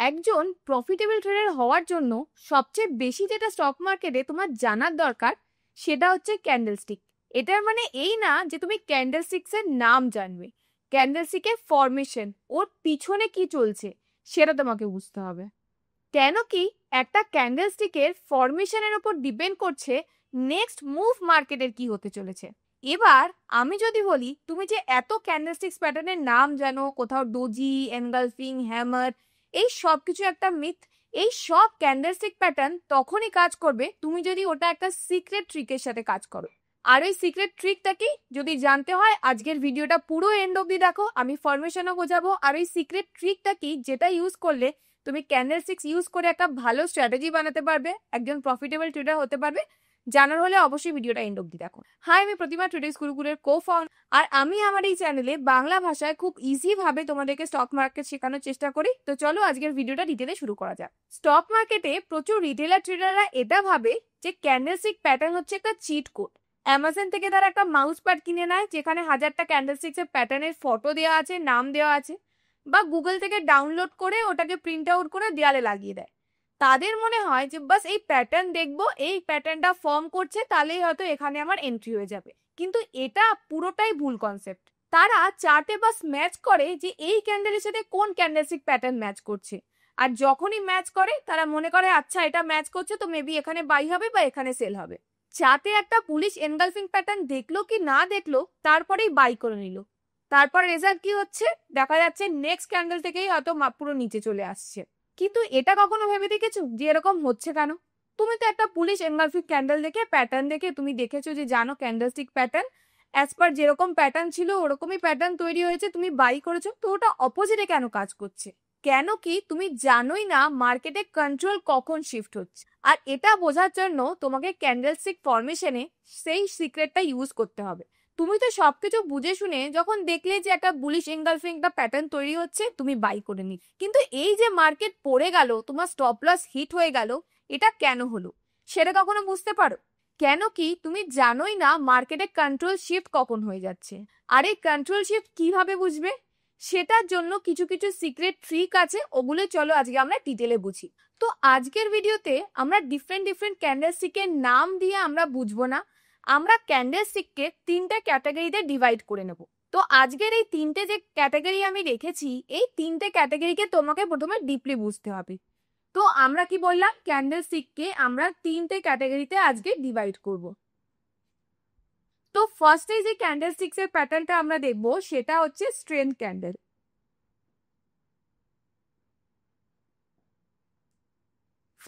একজন profitable tedder হওয়ার জন্য সবচেয়ে বেশি যেটা স্টক মার্কেটে তোমার জানার দরকার সেটা হচ্ছে ক্যান্ডেলস্টিক। এটার মানে এই না যে তুমি ক্যান্ডেলস্টিক্স এর নাম জানবে, ক্যান্ডেলস্টিকের ফরমেশন, ওর পিছনে কি চলছে সেটা তোমাকে বুঝতে হবে। কেন কি একটা ক্যান্ডেলস্টিকের ফরমেশনের উপর ডিপেন্ড করছে নেক্সট মুভ মার্কেটের কি হতে চলেছে। এবার আমি যদি বলি তুমি যে এত ক্যান্ডেলস্টিক্স প্যাটার্নের নাম জানো, কোথাও ডোজি, এনগালফিং, হ্যামার, এই সব কিছু একটা মিথ। এই সব ক্যান্ডেলস্টিক প্যাটার্ন তখনই কাজ করবে তুমি যদি ওটা একটা সিক্রেট ট্রিকের সাথে কাজ করো। আর ওই সিক্রেট ট্রিকটা কি যদি জানতে হয় আজকের ভিডিওটা পুরো এন্ড অব্দি দেখো, আমি ফরমেশনও বোঝাবো আর ওই সিক্রেট ট্রিকটা কি যেটা ইউজ করলে তুমি ক্যান্ডেলস্টিক্স ইউজ করে একটা ভালো স্ট্র্যাটেজি বানাতে পারবে, একজন প্রফিটেবল ট্রেডার হতে পারবে। জানার হলে অবশ্যই ভিডিওটা এন্ড অব্দি দেখো। হাই, আমি প্রতিমা, ট্রেডার্স গুরুকুলের কো-ফাউন্ডার, আর আমি আমার এই চ্যানেলে বাংলা ভাষায় খুব ইজি ভাবে তোমাদেরকে স্টক মার্কেট শেখানোর চেষ্টা করি। তো চলো আজকের ভিডিওটা ডিটেলে শুরু করা যাক। স্টক মার্কেটে প্রচুর রিটেলার ট্রেডাররা এটা ভাবে যে ক্যান্ডেলস্টিক প্যাটার্ন হচ্ছে একটা চিট কোড। অ্যামাজন থেকে তারা একটা মাউস প্যাড কিনে নেয় যেখানে 1000টা ক্যান্ডেলস্টিক্স এর প্যাটার্নের ফটো দেওয়া আছে, নাম দেওয়া আছে, বা গুগল থেকে ডাউনলোড করে ওটাকে প্রিন্ট আউট করে দেয়ালে লাগিয়ে দেয়। তাদের মনে হয় যে বাস এই প্যাটার্ন দেখবো, এই প্যাটার্নটা ফর্ম করছে, তাহলেই হয়তো এখানে আমার এন্ট্রি হয়ে যাবে। কিন্তু এটা পুরোটাই ভুল কনসেপ্ট। তারা চার্টে বাস ম্যাচ করে যে এই ক্যান্ডেলের সাথে কোন ক্যান্ডেলস্টিক প্যাটার্ন ম্যাচ করছে, আর যখনই ম্যাচ করে তারা মনে করে আচ্ছা এটা ম্যাচ করছে তো মেবি এখানে বাই হবে বা এখানে সেল হবে। চার্টে একটা বুলিশ এনগালফিং প্যাটার্ন দেখলো কি না দেখলো তারপরেই বাই করে নিল। তারপর রেজাল্ট কি হচ্ছে দেখা যাচ্ছে নেক্সট ক্যান্ডেল থেকেই হয়তো পুরো নিচে চলে আসছে। কিন্তু এটা কখনো ভেবে দেখেছো যে এরকম হচ্ছে কেন? তুমি তো একটা বুলিশ এনগালফিং ক্যান্ডেল দেখে, প্যাটার্ন দেখে তুমি দেখেছো যে জানো ক্যান্ডেলস্টিক প্যাটার্ন অ্যাজ পার যেরকম প্যাটার্ন ছিল ওরকমই প্যাটার্ন তৈরি হয়েছে, তুমি বাই করেছো, তো ওটা অপোজিটে কেন কাজ করছে? কেন কি তুমি জানোই না মার্কেটে কন্ট্রোল কখন শিফট হচ্ছে। আর এটা বোঝার জন্য তোমাকে ক্যান্ডেলস্টিক ফরমেশনে সেই সিক্রেটটা ইউজ করতে হবে। তুমি তো সবকিছু বুঝে শুনে যখন দেখলে যে একটা বুলিশ এনগালফিং একটা প্যাটার্ন তৈরি হচ্ছে তুমি বাই করে নি, কিন্তু এই যে মার্কেট পড়ে গেল, তোমার স্টপ লস হিট হয়ে গেল, এটা কেন হলো সেটা কখনো বুঝতে পারো? কেন কি তুমি জানোই না মার্কেটে কন্ট্রোল শিফট কখন হয়ে যাচ্ছে। আর এই কন্ট্রোল শিফট কিভাবে বুঝবে সেটার জন্য কিছু কিছু সিক্রেট ট্রিক আছে, ওগুলো চলো আজকে আমরা ডিটেলে বুঝি। তো আজকের ভিডিওতে আমরা ডিফারেন্ট ক্যান্ডেলস্টিকের নাম দিয়ে আমরা বুঝবো না, আমরা ক্যান্ডেলস্টিককে 3টে ক্যাটাগরিতে ডিভাইড করে নেব। তো আজকের এই 3টে যে ক্যাটাগরি আমি রেখেছি, এই 3টে ক্যাটাগরিকে তোমাকে প্রথমে ডিপলি বুঝতে হবে। তো আমরা কি বললাম, ক্যান্ডেলস্টিককে আমরা 3টে ক্যাটাগরিতে আজকে ডিভাইড করব। তো ফার্স্টে যে ক্যান্ডেলস্টিক্স এর প্যাটার্নটা আমরা দেখবো সেটা হচ্ছে স্ট্রেন্থ ক্যান্ডেল।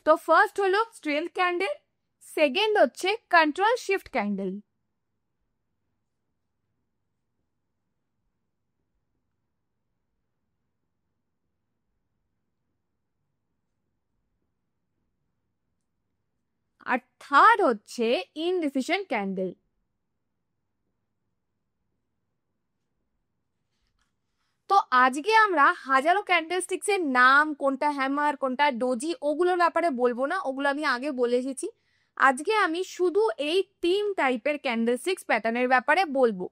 তো ফার্স্ট হলো স্ট্রেন্থ ক্যান্ডেল, সেকেন্ড হচ্ছে কন্ট্রোল শিফট ক্যান্ডেল, আর থার্ড হচ্ছে ইনডিফিশিয়েন্ট ক্যান্ডেল। তো আজকে আমরা হাজারো ক্যান্ডেলস্টিক্স এর নাম, কোনটা হ্যামার কোনটা ডোজি, ওগুলোর ব্যাপারে বলবো না, ওগুলো আমি আগে বলে এসেছি। আজকে আমি শুধু এই 3 টাইপের ক্যান্ডেলস্টিক্স প্যাটার্নের ব্যাপারে বলবো।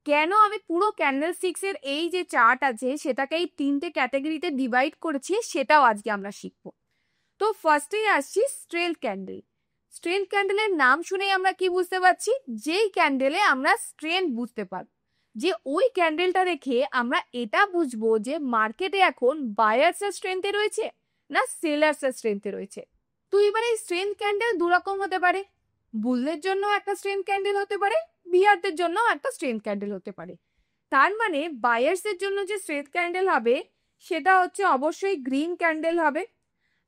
কেন আমি পুরো ক্যান্ডেলস্টিক্স এর এই যে চার্ট আছে সেটাকে এই 3টে ক্যাটাগরিতে ডিভাইড করেছি সেটাও আজকে আমরা শিখবো। তো ফার্স্টেই আসছি স্ট্রেন্থ ক্যান্ডেল। স্ট্রেন্থ ক্যান্ডেলের নাম শুনেই আমরা কি বুঝতে পারছি, যেই ক্যান্ডেলে আমরা স্ট্রেন্থ বুঝতে পারবো, যে ওই ক্যান্ডেলটা দেখে আমরা এটা বুঝবো যে মার্কেটে এখন বায়ার্স এর স্ট্রেন্থে রয়েছে না সেলার্স এর স্ট্রেন্থে রয়েছে। তো এবারে স্ট্রেন্থ ক্যান্ডেল দুরকম হতে পারে, বুলদের জন্য একটা স্ট্রেন্থ ক্যান্ডেল হতে পারে, বিয়ারদের জন্য একটা স্ট্রেন্থ ক্যান্ডেল হতে পারে। তার মানে বায়ার্স এর জন্য যে স্ট্রেন্থ ক্যান্ডেল হবে সেটা হচ্ছে অবশ্যই গ্রিন ক্যান্ডেল হবে।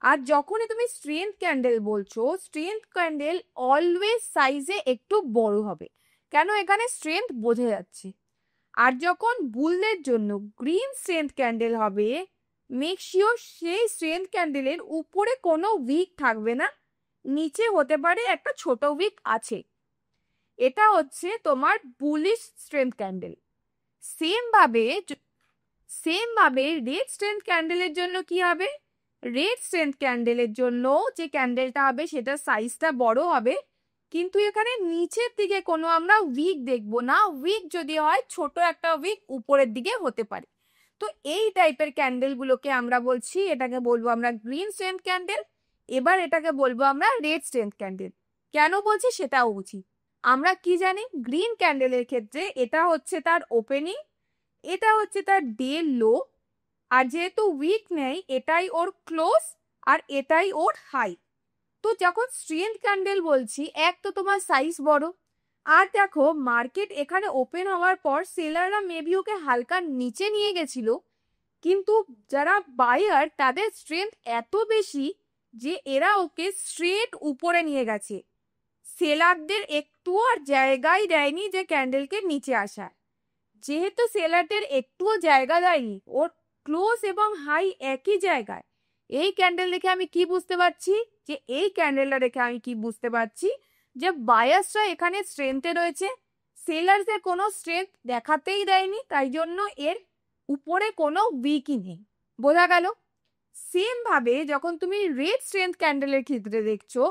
আর যখনই তুমি স্ট্রেন্থ ক্যান্ডেল বলছো, স্ট্রেন্থ ক্যান্ডেল অলওয়েজ সাইজে একটু বড় হবে, কেন এখানে স্ট্রেন্থ বোঝা যাচ্ছে। আর যখন বুলদের জন্য গ্রিন স্ট্রেন্থ ক্যান্ডেল হবে, মেক শিওর সেই স্ট্রেন্থ ক্যান্ডেলের উপরে কোনো উইক থাকবে না, নিচে হতে পারে একটা ছোট উইক আছে। এটা হচ্ছে তোমার বুলিশ স্ট্রেন্থ ক্যান্ডেল। সেম ভাবে রেড স্ট্রেন্থ ক্যান্ডেলের জন্য কি হবে, রেড স্ট্রেন্থ ক্যান্ডেলের জন্য যে ক্যান্ডেলটা হবে সেটা সাইজটা বড় হবে, কিন্তু এখানে নিচের দিকে কোনো আমরা উইক দেখবো না, উইক যদি হয় ছোট একটা উইক উপরের দিকে হতে পারে। তো এই টাইপের ক্যান্ডেলগুলোকে আমরা বলছি, এটাকে বলবো আমরা গ্রিন স্ট্রেন্থ ক্যান্ডেল। এবার এটাকে বলবো আমরা রেড স্ট্রেন্থ ক্যান্ডেল। কেন বলছি সেটাও বুঝি। আমরা কি জানি, গ্রিন ক্যান্ডেলের ক্ষেত্রে এটা হচ্ছে তার ওপেনিং, এটা হচ্ছে তার ডে লো, আর যেহেতু উইক নেই এটাই ওর ক্লোজ, আর এটাই ওর হাই। তো যখন স্ট্রেন্থ ক্যান্ডেল বলছি, এক তো তোমার সাইজ বড়, আর দেখো মার্কেট এখানে ওপেন হওয়ার পর সেলাররা মেবি ওকে হালকা নিচে নিয়ে গেছিল, কিন্তু যারা বায়ার তাদের স্ট্রেংথ এত বেশি যে এরা ওকে স্ট্রেট উপরে নিয়ে গেছে। সেলারদের একটুও আর জায়গাই দেয়নি যে ক্যান্ডেলকে নিচে আসা। যেহেতু সেলারদের একটুও জায়গা দেয়নি, ওর ক্লোজ এবং হাই একই জায়গায়, এই ক্যান্ডেল দেখে আমি কি বুঝতে পারছি, যে এই ক্যান্ডেলটা দেখে আমি কি বুঝতে পারছি যে বায়ার্সরা এখানে স্ট্রেংথে রয়েছে, সেলার্সের কোনো স্ট্রেংথ দেখাতেই দেয়নি, তাই জন্য এর উপরে কোনো উইকই নেই। বোঝা গেল? সেম ভাবে যখন তুমি রেড স্ট্রেংথ ক্যান্ডেলের ক্ষেত্রে দেখছো,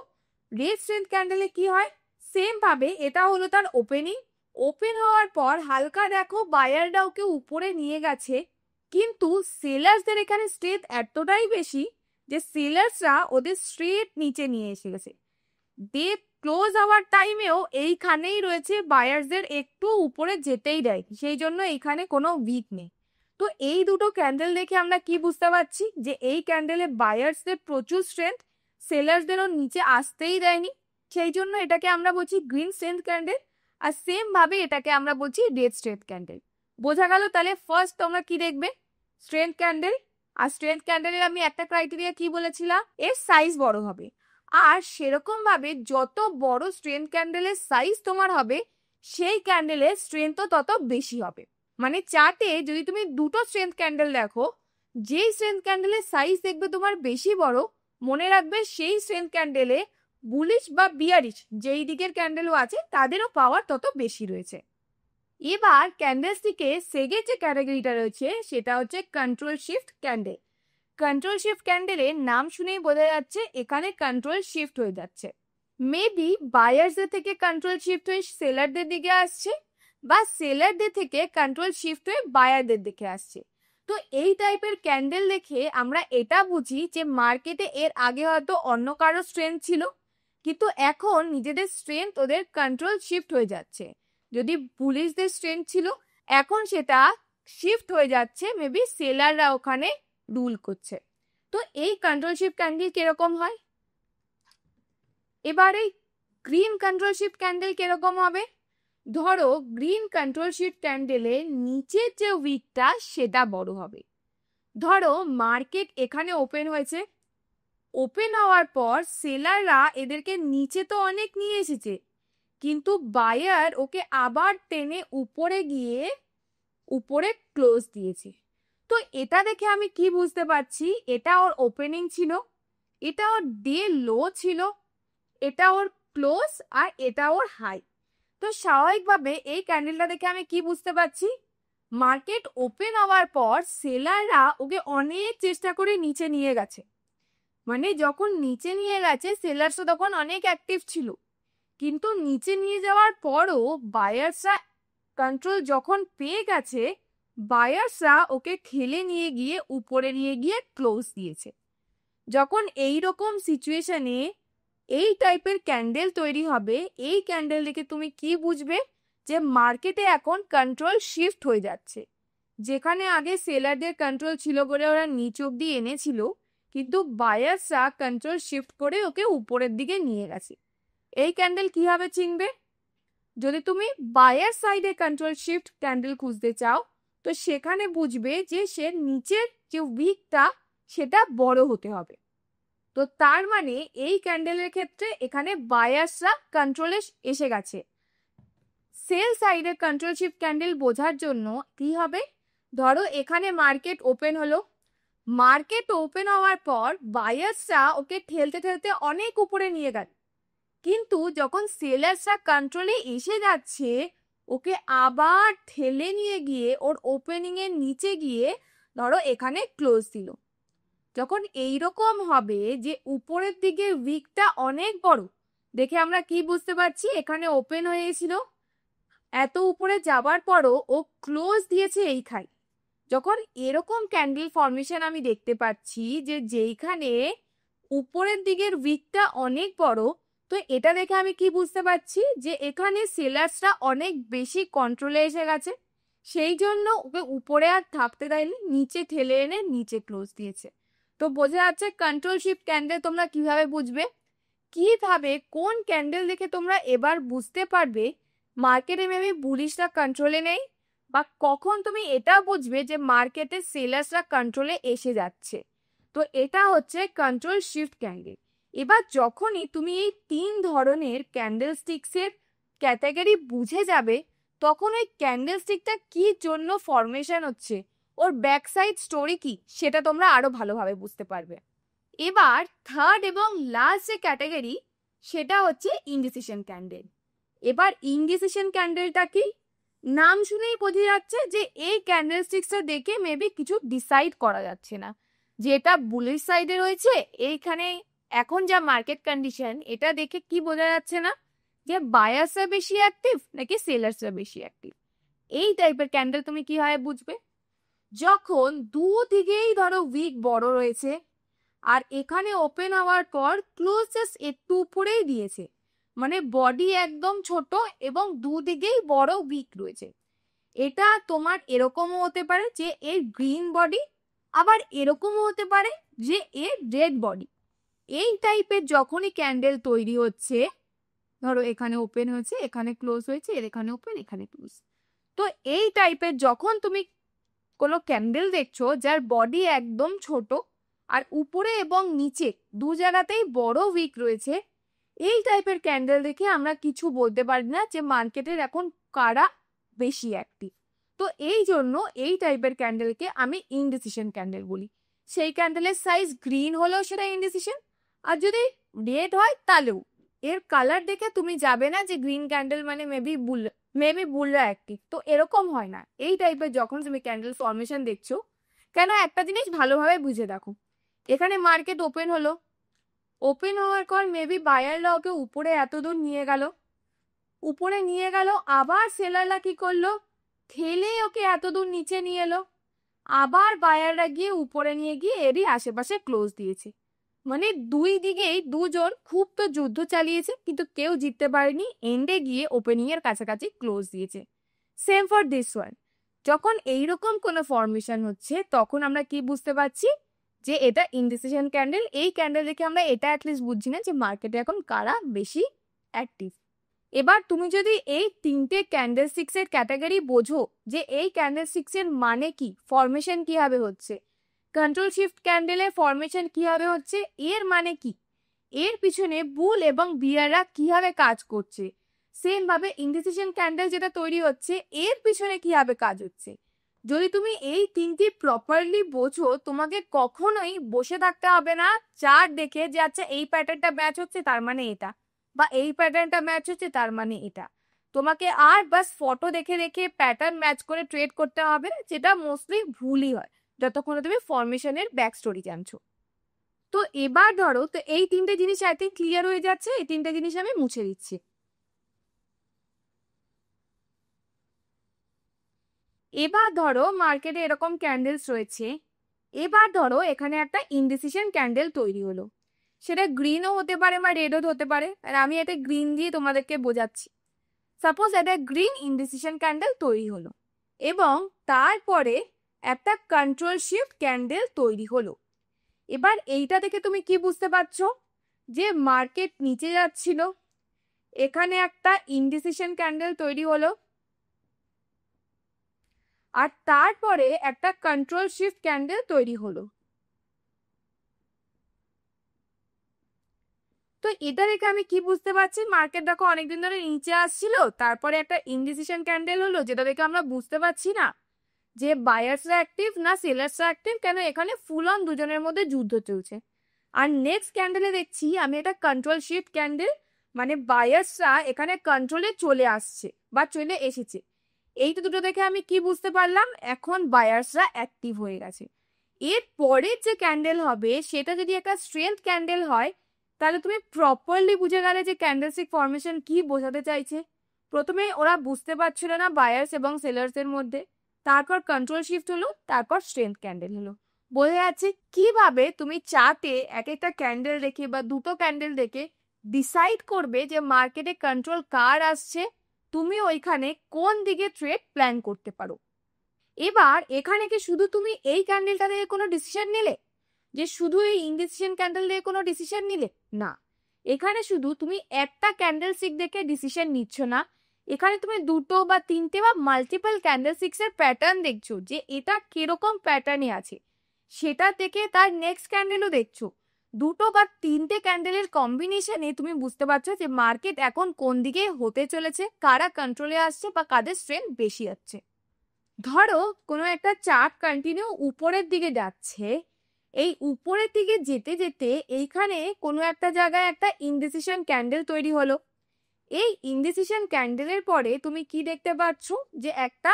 রেড স্ট্রেংথ ক্যান্ডেলে কি হয়, সেম ভাবে এটা হলো তার ওপেনিং, ওপেন হওয়ার পর হালকা দেখো বায়াররা ওকে উপরে নিয়ে গেছে, কিন্তু সেলার্সদের এখানে স্ট্রেংথ এতটাই বেশি যে সেলার্সরা ওদের স্ট্রেট নিচে নিয়ে এসে গেছে। ডে ক্লোজ হওয়ার টাইমেও এইখানেই রয়েছে, বায়ার্সদের একটু উপরে যেতেই দেয়, সেই জন্য এইখানে কোনো উইক নেই। তো এই দুটো ক্যান্ডেল দেখে আমরা কি বুঝতে পারছি, যে এই ক্যান্ডেলে বায়ার্সদের প্রচুর স্ট্রেংথ, সেলার্সদেরও নিচে আসতেই দেয়নি, সেই জন্য এটাকে আমরা বলছি গ্রিন স্ট্রেংথ ক্যান্ডেল। আর সেম ভাবে এটাকে আমরা বলছি রেড স্ট্রেংথ ক্যান্ডেল। বোঝা গেল? তাহলে ফার্স্ট তোমরা কি দেখবে, স্ট্রেংথ ক্যান্ডেল। আর স্ট্রেংথ ক্যান্ডেলের আমি একটা ক্রাইটেরিয়া কি বলেছিলাম, এর সাইজ বড় হবে। আর সেরকম ভাবে যত বড় স্ট্রেংথ ক্যান্ডেলের সাইজ তোমার হবে, সেই ক্যান্ডেলের স্ট্রেংথও তত বেশি হবে। মানে চার্টে যদি তুমি দুটো স্ট্রেংথ ক্যান্ডেল দেখো, যেই স্ট্রেংথ ক্যান্ডেলের সাইজ দেখবে তোমার বেশি বড়, মনে রাখবে সেই স্ট্রেংথ ক্যান্ডেলে বুলিশ বা বিয়ারিশ যেই দিকের ক্যান্ডেলও আছে তাদেরও পাওয়ার তত বেশি রয়েছে। এবার ক্যান্ডেলস্টিকে সেকেন্ড যে ক্যাটাগরিটা রয়েছে সেটা হচ্ছে control shift candle. Control shift ক্যান্ডেলের নাম শুনেই বোঝা যাচ্ছে এখানে কন্ট্রোল শিফট হয়ে যাচ্ছে। মেবি বায়ার্সদের থেকে কন্ট্রোল শিফট হয়ে সেলারদের দিকে আসছে, বা সেলারদের থেকে কন্ট্রোল শিফট হয়ে বায়ারদের দিকে আসছে। তো এই টাইপের ক্যান্ডেল দেখে আমরা এটা বুঝি যে মার্কেটে এর আগে হয়তো অন্য কারো স্ট্রেংথ ছিল, কিন্তু এখন নিজেদের স্ট্রেংথ ওদের কন্ট্রোল শিফট হয়ে যাচ্ছে। যদি বুলিশদের স্ট্রেংথ ছিল, এখন সেটা শিফট হয়ে যাচ্ছে, মেবি সেলাররা ওখানে রুল করছে। তো এই কন্ট্রোল শিফট ক্যান্ডেল কিরকম হয়, এবার এই গ্রিন কন্ট্রোল শিফট ক্যান্ডেল কিরকম হবে। ধরো গ্রিন কন্ট্রোল শিফট ক্যান্ডেলের নিচের যে উইকটা সেটা বড় হবে। ধরো মার্কেট এখানে ওপেন হয়েছে, ওপেন হওয়ার পর সেলাররা এদেরকে নিচে তো অনেক নিয়ে এসেছে, কিন্তু বায়ার ওকে আবার টেনে উপরে গিয়ে উপরে ক্লোজ দিয়েছে। তো এটা দেখে আমি কি বুঝতে পারছি, এটা ওর ওপেনিং ছিল, এটা ওর ডে লো ছিল, এটা ওর ক্লোজ, আর এটা ওর হাই। তো স্বাভাবিকভাবে এই ক্যান্ডেলটা দেখে আমি কি বুঝতে পারছি, মার্কেট ওপেন হওয়ার পর সেলাররা ওকে অনেক চেষ্টা করে নিচে নিয়ে গেছে। মানে যখন নিচে নিয়ে গেছে সেলার্সও তখন অনেক অ্যাক্টিভ ছিল, কিন্তু নিচে নিয়ে যাওয়ার পরও বায়ার্সরা কন্ট্রোল যখন পেয়ে গেছে, বায়ার্সরা ওকে ঠেলে নিয়ে গিয়ে উপরে নিয়ে গিয়ে ক্লোজ দিয়েছে। যখন এই রকম সিচুয়েশনে এই টাইপের ক্যান্ডেল তৈরি হবে, এই ক্যান্ডেল দেখে তুমি কি বুঝবে, যে মার্কেটে এখন কন্ট্রোল শিফট হয়ে যাচ্ছে। যেখানে আগে সেলারদের কন্ট্রোল ছিল বলে ওরা নিচ অব্দি এনেছিল, কিন্তু বায়ার্সরা কন্ট্রোল শিফট করে ওকে উপরের দিকে নিয়ে গেছে। এই ক্যান্ডেল কিভাবে চিনবে, যদি তুমি বায়ার সাইডে কন্ট্রোল শিফট ক্যান্ডেল খুঁজতে চাও, তো সেখানে বুঝবে যে সে নিচের যে উইকটা সেটা বড় হতে হবে। তো তার মানে এই ক্যান্ডেলের ক্ষেত্রে এখানে বায়ার্সরা কন্ট্রোলে এসে গেছে। সেল সাইডে কন্ট্রোল শিফট ক্যান্ডেল বোঝার জন্য কি হবে, ধরো এখানে মার্কেট ওপেন হলো, মার্কেট ওপেন হওয়ার পর বায়ার্সরা ওকে ঠেলতে ঠেলতে অনেক উপরে নিয়ে গেল, কিন্তু যখন সেলার্সরা কন্ট্রোলে এসে যাচ্ছে ওকে আবার ঠেলে নিয়ে গিয়ে ওর ওপেনিং এর নিচে গিয়ে ধরো এখানে ক্লোজ দিল। যখন এইরকম হবে যে উপরের দিকে উইকটা অনেক বড়, দেখে আমরা কি বুঝতে পারছি, এখানে ওপেন হয়ে গেছিল, এত উপরে যাবার পরও ও ক্লোজ দিয়েছে এইখানে। যখন এরকম ক্যান্ডেল ফর্মেশন আমি দেখতে পাচ্ছি যে যেইখানে উপরের দিকের উইকটা অনেক বড়, তো এটা দেখে আমি কি বুঝতে পারছি যে এখানে সেলার্সরা অনেক বেশি কন্ট্রোলে এসে গেছে, সেই জন্য ওকে উপরে আর থাকতে দেয়নি, নিচে ঠেলে এনে নিচে ক্লোজ দিয়েছে। তো বোঝা যাচ্ছে কন্ট্রোল শিফট ক্যান্ডেল তোমরা কিভাবে বুঝবে, কিভাবে কোন ক্যান্ডেল দেখে তোমরা এবার বুঝতে পারবে মার্কেটে মেবি বুলিশরা কন্ট্রোলে নেই, বা কখন তুমি এটা বুঝবে যে মার্কেটে সেলার্সরা কন্ট্রোলে এসে যাচ্ছে। তো এটা হচ্ছে কন্ট্রোল শিফট ক্যান্ডেল। এবার যখনই তুমি এই 3 ধরনের ক্যান্ডেল স্টিক্সের ক্যাটাগরি বুঝে যাবে, তখন ওই ক্যান্ডেল স্টিকটা কি জন্য ফরমেশন হচ্ছে, ওর ব্যাক সাইড স্টোরি কি, সেটা তোমরা আরো ভালোভাবে বুঝতে পারবে। এবার থার্ড এবং লাস্ট যে ক্যাটাগরি, সেটা হচ্ছে ইনডিসিশন ক্যান্ডেল। এবার ইনডিসিশন ক্যান্ডেলটা কি, নাম শুনেই বোঝা যাচ্ছে যে এই ক্যান্ডেল স্টিক্সটা দেখে মেবি কিছু ডিসাইড করা যাচ্ছে না, যে এটা বুলিশ সাইডে রয়েছে এইখানে। এখন যা মার্কেট কন্ডিশন, এটা দেখে কি বোঝা যাচ্ছে না যে বায়ার্সরা বেশি অ্যাক্টিভ নাকি সেলার্সরা বেশি অ্যাক্টিভ। এই টাইপের ক্যান্ডেল তুমি কিভাবে বুঝবে, যখন দুদিকেই ধরো উইক বড় রয়েছে আর এখানে ওপেন হওয়ার পর ক্লোজ জাস্ট একটু উপরেই দিয়েছে, মানে বডি একদম ছোট এবং দুদিকেই বড় উইক রয়েছে। এটা তোমার এরকমও হতে পারে যে এর গ্রিন বডি, আবার এরকমও হতে পারে যে এর রেড বডি। এই টাইপের যখনই ক্যান্ডেল তৈরি হচ্ছে, ধরো এখানে ওপেন হয়েছে, এখানে ক্লোজ হয়েছে, এর এখানে ওপেন, এখানে ক্লোজ, তো এই টাইপের যখন তুমি কোনো ক্যান্ডেল দেখছো যার বডি একদম ছোট আর উপরে এবং নিচে দু জায়গাতেই বড় উইক রয়েছে, এই টাইপের ক্যান্ডেল দেখে আমরা কিছু বলতে পারি না যে মার্কেটের এখন কারা বেশি অ্যাক্টিভ। তো এই জন্য এই টাইপের ক্যান্ডেলকে আমি ইনডিসিশন ক্যান্ডেল বলি। সেই ক্যান্ডেলের সাইজ গ্রিন হলেও সেটা ইনডিসিশন, আর যদি রেড হয় তাহলেও। এর কালার দেখে তুমি যাবে না যে গ্রিন ক্যান্ডেল মানে মেবি বুলরা অ্যাক্টিভ, তো এরকম হয় না। এই টাইপের যখন তুমি ক্যান্ডেল ফর্মেশন দেখছো, কেন একটা জিনিস ভালোভাবে বুঝে দেখো, এখানে মার্কেট ওপেন হলো, ওপেন হওয়ার পর মেবি বায়াররা ওকে উপরে এত দূর নিয়ে গেল, উপরে নিয়ে গেল, আবার সেলাররা কি করলো, ঠেলে ওকে এত দূর নিচে নিয়ে এলো, আবার বায়াররা গিয়ে উপরে নিয়ে গিয়ে এরই আশেপাশে ক্লোজ দিয়েছে। মানে দুই দিকেই দুজন খুব তো যুদ্ধ চালিয়েছে, কিন্তু কেউ জিততে পারেনি, এন্ডে গিয়ে ওপেনিং এর কাছাকাছি ক্লোজ দিয়েছে। Same for this one. যখন এইরকম কোনো ফর্মেশন হচ্ছে, তখন আমরা কি বুঝতে পারছি যে এটা ইনডিসিশন ক্যান্ডেল। এই ক্যান্ডেল দেখে আমরা এটা অ্যাটলিস্ট বুঝছি না যে মার্কেটে এখন কারা বেশি অ্যাক্টিভ। এবার তুমি যদি এই 3টে ক্যান্ডেল স্টিক্সের ক্যাটাগরি বোঝো যে এই ক্যান্ডেল স্টিক্সের মানে কি, ফরমেশন কিভাবে হচ্ছে, কন্ট্রোল শিফট ক্যান্ডেলের ফরমেশন কিভাবে হচ্ছে, এর মানে কি, এর পিছনে বুল এবং বিয়াররা কিভাবে কাজ করছে, সেম ভাবে ইনডিসিশন ক্যান্ডেল যেটা তৈরি হচ্ছে এর পিছনে কিভাবে কাজ হচ্ছে, যদি তুমি এই 3টি প্রপারলি বোঝো, তোমাকে কখনোই বসে থাকতে হবে না চার্ট দেখে যে আচ্ছা এই প্যাটার্নটা ম্যাচ হচ্ছে তার মানে এটা, বা এই প্যাটার্নটা ম্যাচ হচ্ছে তার মানে এটা। তোমাকে আর বাস ফটো দেখে দেখে প্যাটার্ন ম্যাচ করে ট্রেড করতে হবে, যেটা মোস্টলি ভুলই হয় যতক্ষণ তুমি ফরমেশনের ব্যাক স্টোরি জানছো। তো এবার ধরো, তো এই 3টে জিনিস আই থিঙ্ক ক্লিয়ার হয়ে যাচ্ছে, এই 3টে জিনিস আমি মুছে দিচ্ছি। এবার ধরো মার্কেটে এরকম ক্যান্ডেলস রয়েছে, এবার ধরো এখানে একটা ইনডিসিশন ক্যান্ডেল তৈরি হলো, সেটা গ্রিনও হতে পারে বা রেডও হতে পারে, আর আমি এটা গ্রিন দিয়ে তোমাদেরকে বোঝাচ্ছি। সাপোজ একটা গ্রিন ইনডিসিশন ক্যান্ডেল তৈরি হলো এবং তারপরে একটা কন্ট্রোল শিফট ক্যান্ডেল তৈরি হলো। এবার এইটা থেকে তুমি কি বুঝতে পারছো, যে মার্কেট নিচে যাচ্ছিল, এখানে একটা ইনডিসিশন ক্যান্ডেল তৈরি হলো, আর তারপরে একটা কন্ট্রোল শিফট ক্যান্ডেল তৈরি হলো। তো এটা দেখে আমি কি বুঝতে পারছি, মার্কেট দেখো অনেকদিন ধরে নিচে আসছিল, তারপরে একটা ইনডিসিশন ক্যান্ডেল হলো, যেটা দেখে আমরা বুঝতে পারছি না যে বায়ার্সরা অ্যাক্টিভ না সেলার্সরা অ্যাক্টিভ, কেন এখানে ফুল অন দুজনের মধ্যে যুদ্ধ চলছে। আর নেক্সট ক্যান্ডেলে দেখছি আমি এটা কন্ট্রোল শিফট ক্যান্ডেল, মানে বায়ার্সরা এখানে কন্ট্রোলে চলে আসছে বা চলে এসেছে। এই তো দুটো দেখে আমি কি বুঝতে পারলাম, এখন বায়ার্সরা অ্যাক্টিভ হয়ে গেছে। এর পরের যে ক্যান্ডেল হবে সেটা যদি একটা স্ট্রেংথ ক্যান্ডেল হয়, তাহলে তুমি প্রপারলি বুঝে গেলে যে ক্যান্ডেলস্টিক ফরমেশন কি বোঝাতে চাইছে। প্রথমে ওরা বুঝতে পারছিল না বায়ার্স এবং সেলার্স এর মধ্যে, তারপর কন্ট্রোল শিফট হলো, তারপর স্ট্রেংথ ক্যান্ডেল হলো। বোঝা যাচ্ছে কিভাবে তুমি চার্টে এক একটা ক্যান্ডেল রেখে বা দুটো ক্যান্ডেল রেখে ডিসাইড করবে যে মার্কেটে কন্ট্রোল কার আসছে, তুমি ওইখানে কোন দিকে ট্রেড প্ল্যান করতে পারো। এবার এখানে কি শুধু তুমি এই ক্যান্ডেলটা দিয়ে কোনো ডিসিশন নিলে, যে শুধু এই ইনডিসিশন ক্যান্ডেল দিয়ে কোনো ডিসিশন নিলে না, এখানে শুধু তুমি একটা ক্যান্ডেল স্টিক দেখে ডিসিশন নিচ্ছ না, এখানে তুমি দুটো বা তিনটে বা মাল্টিপল ক্যান্ডেল স্টিক্সের প্যাটার্ন দেখছো যে এটা কিরকম প্যাটার্নে আছে, সেটা থেকে তার নেক্সট ক্যান্ডেলও দেখছো। দুটো বা তিনটে ক্যান্ডেলের কম্বিনেশনে তুমি বুঝতে পারছো যে মার্কেট এখন কোন দিকে হতে চলেছে, কারা কন্ট্রোলে আসছে বা কাদের স্ট্রেংথ বেশি আছে। ধরো কোনো একটা চার্ট কন্টিনিউ উপরের দিকে যাচ্ছে, এই উপরের দিকে যেতে যেতে এইখানে কোনো একটা জায়গায় একটা ইনডিসিশন ক্যান্ডেল তৈরি হলো। এই ইনডিসিশন ক্যান্ডেলের পরে তুমি কি দেখতে পাচ্ছ, যে একটা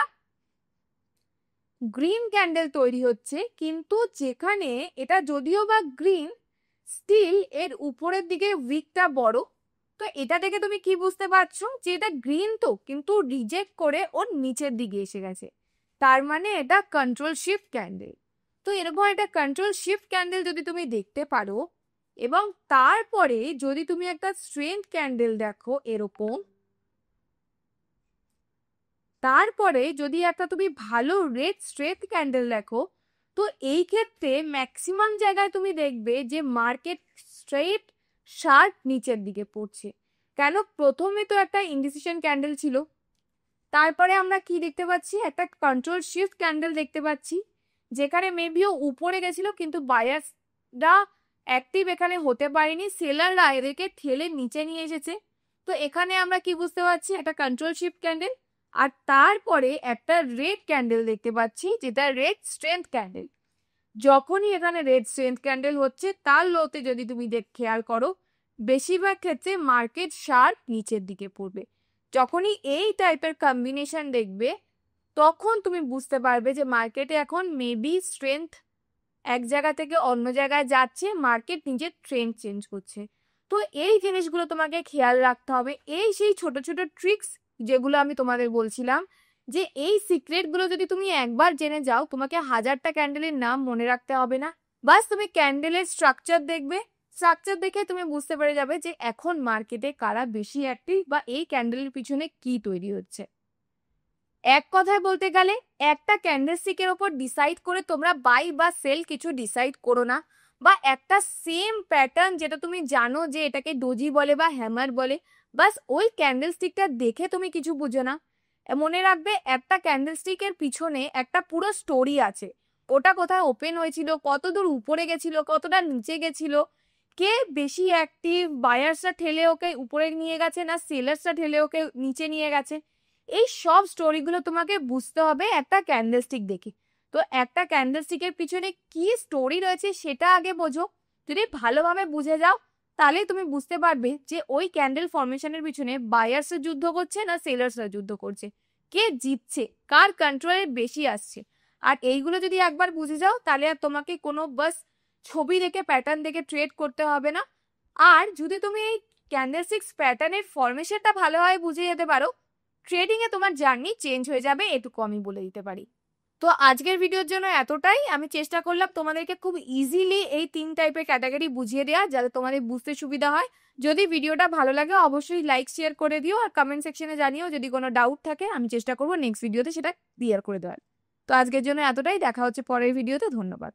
গ্রিন ক্যান্ডেল তৈরি হচ্ছে, কিন্তু যেখানে এটা যদিও বা গ্রিন, স্টিল এর উপরের দিকে উইকটা বড়। তো এটা থেকে তুমি কি বুঝতে পারছো, যে এটা গ্রিন তো, কিন্তু রিজেক্ট করে ওর নিচের দিকে এসে গেছে, তার মানে এটা কন্ট্রোল শিফট ক্যান্ডেল। তো এরকম একটা কন্ট্রোল শিফট ক্যান্ডেল যদি তুমি দেখতে পারো, এবং তারপরে যদি তুমি একটা স্ট্রেংথ ক্যান্ডেল দেখো এরকম, তারপরে যদি একটা তুমি ভালো রেড স্ট্রেট ক্যান্ডেল দেখো, তো এই ক্ষেত্রে ম্যাক্সিমাম জায়গায় তুমি দেখবে যে মার্কেট স্ট্রেট শার্প নিচের দিকে পড়ছে। কেন, প্রথমে তো একটা ইনডিসিশন ক্যান্ডেল ছিল, তারপরে আমরা কি দেখতে পাচ্ছি, একটা কন্ট্রোল শিফট ক্যান্ডেল দেখতে পাচ্ছি, যেখানে মেবিও উপরে গেছিল কিন্তু বায়ার্সরা অ্যাক্টিভ এখানে হতে পারেনি, সেলাররা এদেরকে ঠেলে নিচে নিয়ে এসেছে। তো এখানে আমরা কি বুঝতে পারছি, একটা কন্ট্রোল শিফট ক্যান্ডেল, আর তারপরে একটা রেড ক্যান্ডেল দেখতে পাচ্ছি, যেটা রেড স্ট্রেংথ ক্যান্ডেল। যখনই এখানে রেড স্ট্রেংথ ক্যান্ডেল হচ্ছে, তার লোতে যদি তুমি খেয়াল করো, বেশিরভাগ ক্ষেত্রে মার্কেট শার্প নিচের দিকে পড়বে। যখনই এই টাইপের কম্বিনেশন দেখবে, তখন তুমি বুঝতে পারবে যে মার্কেটে এখন মেবি স্ট্রেংথ এক জায়গা থেকে অন্য জায়গায় যাচ্ছে, মার্কেট নিজের ট্রেন্ড চেঞ্জ করছে। তো এই জিনিসগুলো তোমাকে খেয়াল রাখতে হবে। এই সেই ছোট ছোট ট্রিক্স যেগুলো আমি তোমাদের বলছিলাম, যে এই সিক্রেটগুলো যদি তুমি একবার জেনে যাও, তোমাকে হাজারটা ক্যান্ডেলের নাম মনে রাখতে হবে না। বাস তুমি ক্যান্ডেলের স্ট্রাকচার দেখবে, স্ট্রাকচার দেখে তুমি বুঝতে পেরে যাবে যে এখন মার্কেটে কারা বেশি অ্যাক্টিভ বা এই ক্যান্ডেলের পিছনে কি তৈরি হচ্ছে। এক কথায় বলতে গেলে, একটা ক্যান্ডেলস্টিকের ওপর ডিসাইড করে তোমরা বাই বা সেল কিছু ডিসাইড করো না, বা একটা সেম প্যাটার্ন যেটা তুমি জানো যে এটাকে ডোজি বলে বা হ্যামার বলে, বাস ওই ক্যান্ডেলস্টিকটা দেখে তুমি কিছু বুঝো না। মনে রাখবে, একটা ক্যান্ডেলস্টিকের পিছনে একটা পুরো স্টোরি আছে। ওটা কোথায় ওপেন হয়েছিল, কত দূর উপরে গেছিল, কতটা নিচে গেছিল, কে বেশি অ্যাক্টিভ, বায়ার্সরা ঠেলে ওকে উপরে নিয়ে গেছে না সেলার্সরা ঠেলে ওকে নিচে নিয়ে গেছে, এই সব স্টোরিগুলো তোমাকে বুঝতে হবে একটা ক্যান্ডেলস্টিক দেখে। তো একটা ক্যান্ডেলস্টিকের পিছনে কি স্টোরি রয়েছে সেটা আগে বোঝো। যদি ভালোভাবে বুঝে যাও, তাহলে তুমি বুঝতে পারবে যে ওই ক্যান্ডেল ফরমেশনের পিছনে বায়ার্সরা যুদ্ধ করছে না সেলার্সরা যুদ্ধ করছে, কে জিতছে, কার কন্ট্রোলে বেশি আসছে। আর এইগুলো যদি একবার বুঝে যাও, তাহলে আর তোমাকে কোনো বাস ছবি দেখে প্যাটার্ন দেখে ট্রেড করতে হবে না। আর যদি তুমি এই ক্যান্ডেলস্টিক্স প্যাটার্নের ফরমেশনটা ভালোভাবে বুঝে যেতে পারো, ট্রেডিং এ তোমার জার্নি চেঞ্জ হয়ে যাবে, এটুকু আমি বলে দিতে পারি। তো আজকের ভিডিওর জন্য এতটাই। আমি চেষ্টা করলাম তোমাদেরকে খুব ইজিলি এই 3 টাইপের ক্যাটাগরি বুঝিয়ে দেওয়া, যাতে তোমাদের বুঝতে সুবিধা হয়। যদি ভিডিওটা ভালো লাগে অবশ্যই লাইক শেয়ার করে দিও, আর কমেন্ট সেকশনে জানিও যদি কোনো ডাউট থাকে, আমি চেষ্টা করবো নেক্সট ভিডিওতে সেটা ক্লিয়ার করে দেওয়ার। তো আজকের জন্য এতটাই, দেখা হচ্ছে পরের ভিডিওতে। ধন্যবাদ।